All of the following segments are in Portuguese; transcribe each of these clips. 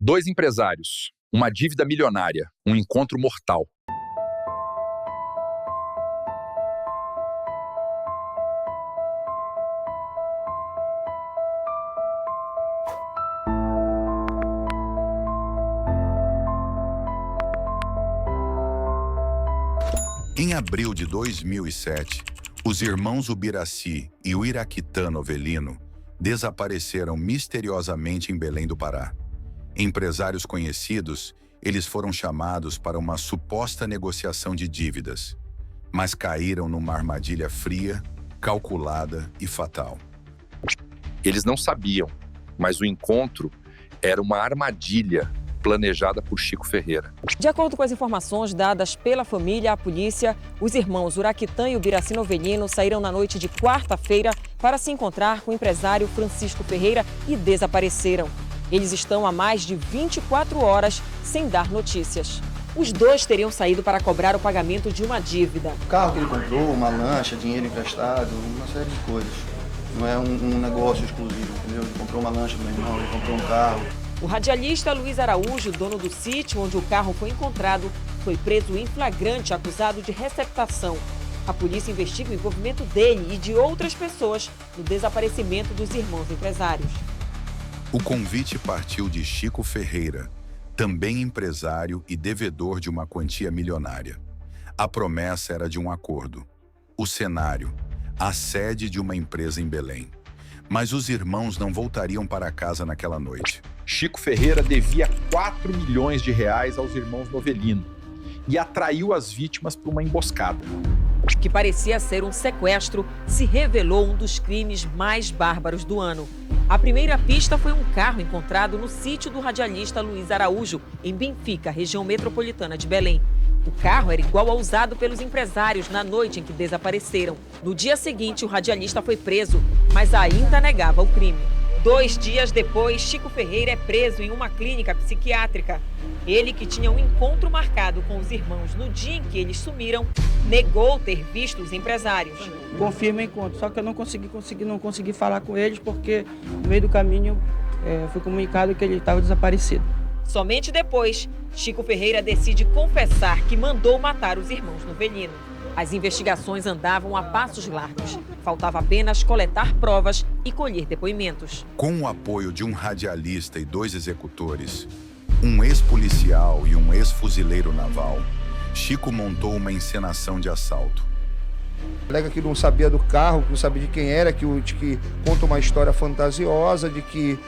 Dois empresários, uma dívida milionária, um encontro mortal. Em abril de 2007, os irmãos Ubiraci e o iraquitano Novelino desapareceram misteriosamente em Belém do Pará. Empresários conhecidos, eles foram chamados para uma suposta negociação de dívidas, mas caíram numa armadilha fria, calculada e fatal. Eles não sabiam, mas o encontro era uma armadilha planejada por Chico Ferreira. De acordo com as informações dadas pela família à polícia, os irmãos Uraquitã e Ubiraci Novelino saíram na noite de quarta-feira para se encontrar com o empresário Francisco Ferreira e desapareceram. Eles estão há mais de 24 horas sem dar notícias. Os dois teriam saído para cobrar o pagamento de uma dívida. O carro que ele comprou, uma lancha, dinheiro emprestado, uma série de coisas. Não é um negócio exclusivo, entendeu? Ele comprou uma lancha do meu irmão, ele comprou um carro. O radialista Luiz Araújo, dono do sítio onde o carro foi encontrado, foi preso em flagrante acusado de receptação. A polícia investiga o envolvimento dele e de outras pessoas no desaparecimento dos irmãos empresários. O convite partiu de Chico Ferreira, também empresário e devedor de uma quantia milionária. A promessa era de um acordo. O cenário, a sede de uma empresa em Belém. Mas os irmãos não voltariam para casa naquela noite. Chico Ferreira devia 4 milhões de reais aos irmãos Novelino e atraiu as vítimas para uma emboscada. O que parecia ser um sequestro se revelou um dos crimes mais bárbaros do ano. A primeira pista foi um carro encontrado no sítio do radialista Luiz Araújo, em Benfica, região metropolitana de Belém. O carro era igual ao usado pelos empresários na noite em que desapareceram. No dia seguinte, o radialista foi preso, mas ainda negava o crime. 2 dias depois, Chico Ferreira é preso em uma clínica psiquiátrica. Ele, que tinha um encontro marcado com os irmãos no dia em que eles sumiram, negou ter visto os empresários. Confirma o encontro, só que eu não consegui falar com eles porque no meio do caminho foi comunicado que ele estava desaparecido. Somente depois, Chico Ferreira decide confessar que mandou matar os irmãos Novelino. As investigações andavam a passos largos. Faltava apenas coletar provas e colher depoimentos. Com o apoio de um radialista e 2 executores, um ex-policial e um ex-fuzileiro naval, Chico montou uma encenação de assalto. Alega que não sabia do carro, que não sabia de quem era, que conta uma história fantasiosa de que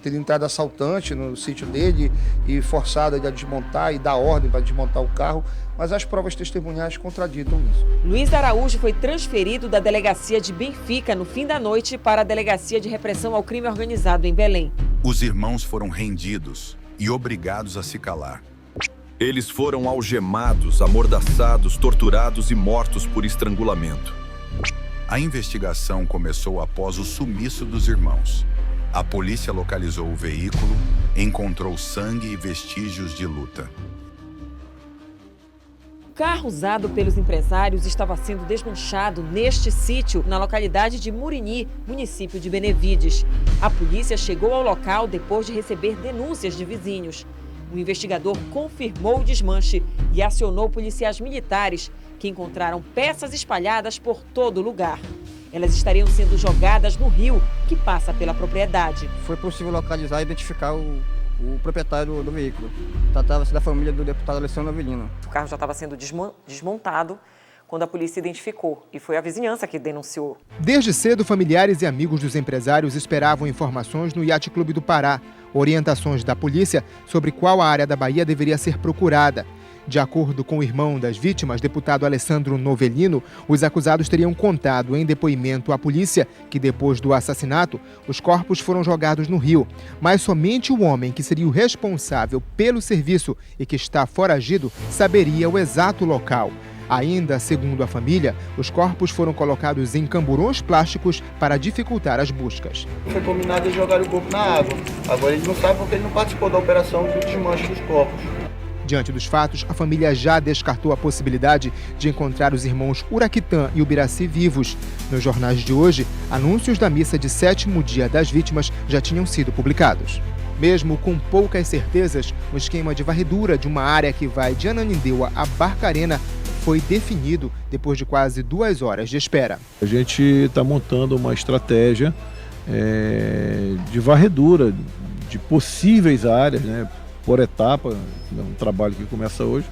teria entrado assaltante no sítio dele e forçado ele a desmontar e dar ordem para desmontar o carro, mas as provas testemunhais contraditam isso. Luiz Araújo foi transferido da delegacia de Benfica no fim da noite para a delegacia de repressão ao crime organizado em Belém. Os irmãos foram rendidos e obrigados a se calar. Eles foram algemados, amordaçados, torturados e mortos por estrangulamento. A investigação começou após o sumiço dos irmãos. A polícia localizou o veículo, encontrou sangue e vestígios de luta. O carro usado pelos empresários estava sendo desmanchado neste sítio, na localidade de Murini, município de Benevides. A polícia chegou ao local depois de receber denúncias de vizinhos. O investigador confirmou o desmanche e acionou policiais militares, que encontraram peças espalhadas por todo o lugar. Elas estariam sendo jogadas no rio que passa pela propriedade. Foi possível localizar e identificar o proprietário do veículo. Tratava-se da família do deputado Alessandro Novelino. O carro já estava sendo desmontado quando a polícia identificou e foi a vizinhança que denunciou. Desde cedo, familiares e amigos dos empresários esperavam informações no Yacht Clube do Pará, orientações da polícia sobre qual a área da Bahia deveria ser procurada. De acordo com o irmão das vítimas, deputado Alessandro Novelino, os acusados teriam contado em depoimento à polícia que, depois do assassinato, os corpos foram jogados no rio. Mas somente o homem que seria o responsável pelo serviço e que está foragido saberia o exato local. Ainda, segundo a família, os corpos foram colocados em camburões plásticos para dificultar as buscas. Foi combinado eles jogarem o corpo na água. Agora ele não sabe porque ele não participou da operação do desmanche dos corpos. Diante dos fatos, a família já descartou a possibilidade de encontrar os irmãos Uraquitã e Ubiraci vivos. Nos jornais de hoje, anúncios da missa de 7º dia das vítimas já tinham sido publicados. Mesmo com poucas certezas, o esquema de varredura de uma área que vai de Ananindeua a Barcarena foi definido depois de quase 2 horas de espera. A gente está montando uma estratégia de varredura de possíveis áreas, né, por etapa, é um trabalho que começa hoje,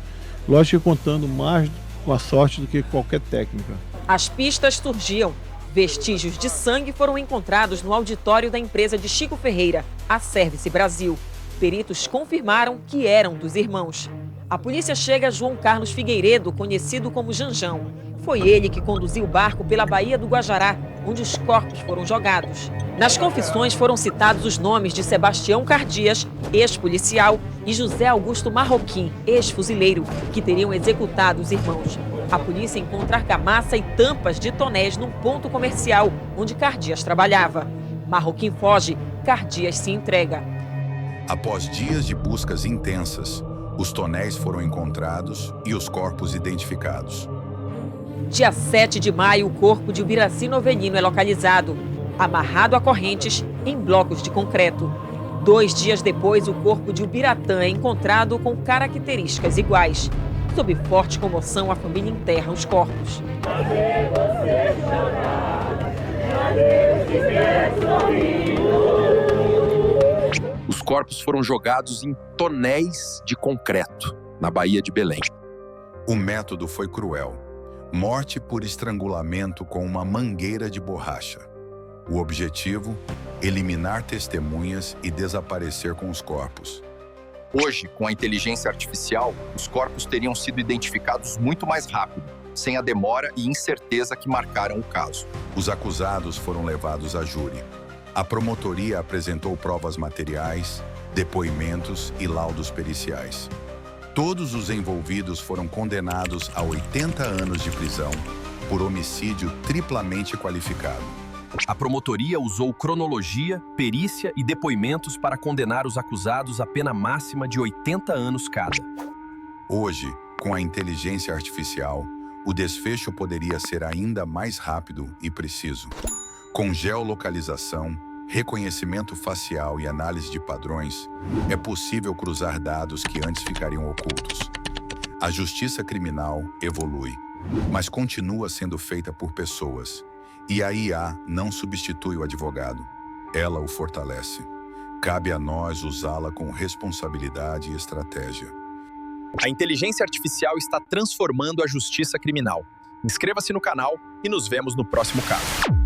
lógico que contando mais com a sorte do que qualquer técnica. As pistas surgiam. Vestígios de sangue foram encontrados no auditório da empresa de Chico Ferreira, a Service Brasil. Peritos confirmaram que eram dos irmãos. A polícia chega a João Carlos Figueiredo, conhecido como Janjão. Foi ele que conduziu o barco pela Baía do Guajará, onde os corpos foram jogados. Nas confissões foram citados os nomes de Sebastião Cardias, ex-policial, e José Augusto Marroquim, ex-fuzileiro, que teriam executado os irmãos. A polícia encontra argamassa e tampas de tonéis num ponto comercial onde Cardias trabalhava. Marroquim foge, Cardias se entrega. Após dias de buscas intensas, os tonéis foram encontrados e os corpos identificados. Dia 7 de maio, o corpo de Ubiraci Novelino é localizado, amarrado a correntes em blocos de concreto. 2 dias depois, o corpo de Ubiratã é encontrado com características iguais. Sob forte comoção, a família enterra os corpos. Os corpos foram jogados em tonéis de concreto, na Baía de Belém. O método foi cruel. Morte por estrangulamento com uma mangueira de borracha. O objetivo? Eliminar testemunhas e desaparecer com os corpos. Hoje, com a inteligência artificial, os corpos teriam sido identificados muito mais rápido, sem a demora e incerteza que marcaram o caso. Os acusados foram levados a júri. A promotoria apresentou provas materiais, depoimentos e laudos periciais. Todos os envolvidos foram condenados a 80 anos de prisão por homicídio triplamente qualificado. A promotoria usou cronologia, perícia e depoimentos para condenar os acusados à pena máxima de 80 anos cada. Hoje, com a inteligência artificial, o desfecho poderia ser ainda mais rápido e preciso. Com geolocalização, reconhecimento facial e análise de padrões, é possível cruzar dados que antes ficariam ocultos. A justiça criminal evolui, mas continua sendo feita por pessoas. E a IA não substitui o advogado, ela o fortalece. Cabe a nós usá-la com responsabilidade e estratégia. A inteligência artificial está transformando a justiça criminal. Inscreva-se no canal e nos vemos no próximo caso.